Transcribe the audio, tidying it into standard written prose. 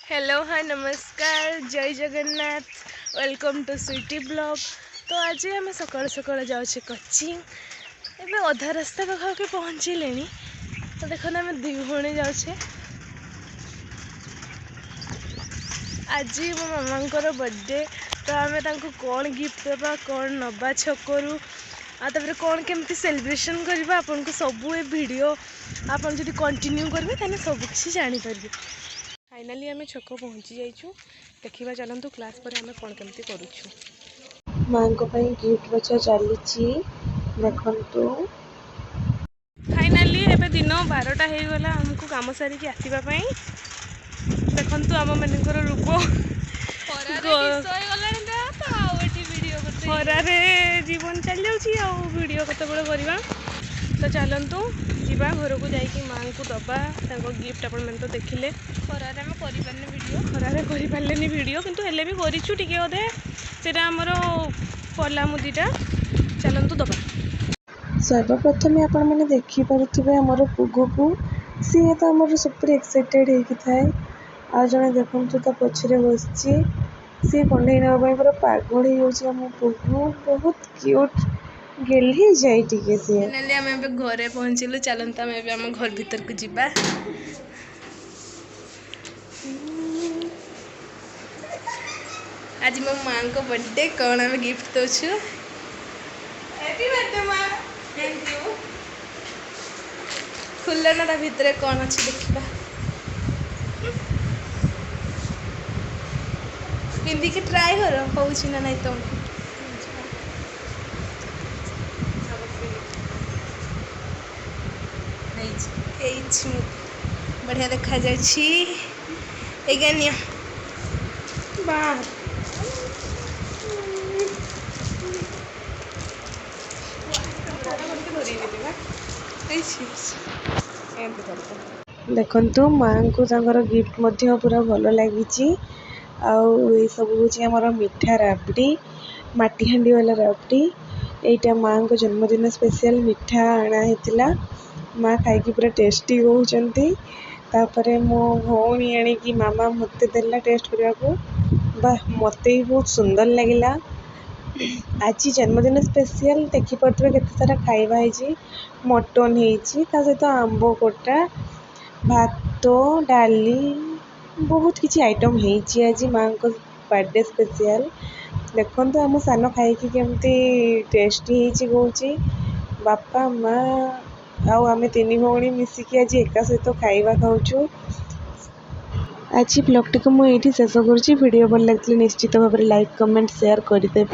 Hello हाँ नमस्कार जय Jagannath welcome to Sweety blog. तो आज आम सकाल सकाल जाऊे कोचिंग एवं अधा रास्ता पाखे पहुँचले। तो देखो आम दी भौणी जाऊे। आज मो मामा बर्थडे तो आम कौन गिफ्ट देवा कौन नवा छकरू आपर कौन केमती सेलिब्रेशन करवा आपन को सबू ए वीडियो आपन जब कंटिन्यू करेंगे ताने सब किसी जानीपर। फाइनाली आम छक पहुँची जाइछू। देखा चलतु क्लास पर आम कौन केमती करूँ। माँ को गिफ्ट बचा चली देखु। फाइनाली एबे दिन 12टा हो गला आमको काम सारिकी आसवाई। देखु आम मान रूप खरारे जीवन चली जाऊँ कत करवा। तो चलतु जीवा घर को जाकि माँ को दबा गिफ्ट आप तो देखिले। खरारे आम कर वीडियो किंतु हेले भी करूँ टे अधे से आमर पला मुदीटा। चलतु दबा। सर्वप्रथम आपण मैंने देखिपे आमर पुगु को सी तो आमर सुपर एक्साइटेड होती थाए। आ जड़े देखु तो पछरे बस सी कंडे नापी पूरा पागल हो पुगु बहुत क्यूट गेली जाए टी सी। आम घरे पहुँचलु। चलता आम घर भीतर को जीवा। आज मो माँ को बर्थडे कौन आम गिफ्ट दौचु। हैप्पी बर्थडे माँ। Thank you. खुलना ता भितर कौन अच्छी देखा पिंधिकी ट्राए कर हूँ ना नहीं तुम बढ़िया देखा जाए बाहर। देखु माँ को गिफ्ट पूरा भल लगी। आउ सब हूँ मिठा राबड़ी माटी हांडी वाला राबड़ी। यहाँ माँ को जन्मदिन स्पेशल मिठा आना माँ खाई पूरा टेस्टी होती। मो भौणी आणी मामा मत देला टेस्ट करने को वाह मत भी बहुत सुंदर लगिला। आज जन्मदिन स्पेशल देखिपे केत सारा खाइबा मटन सहित आंब कोटा भात डाली बहुत किसी आइटम होती आज माँ को बर्थडे स्पेशल। देखो आम सान खाई केमती टेस्टी होची बापा माँ आम तीन भौणी मिसिकी आज एका सहित खाइबा खाऊँ। आज ब्लॉग टी को मुझे शेष करुँची। वीडियो भल लगे निश्चित भाव में लाइक कमेंट शेयर करदे।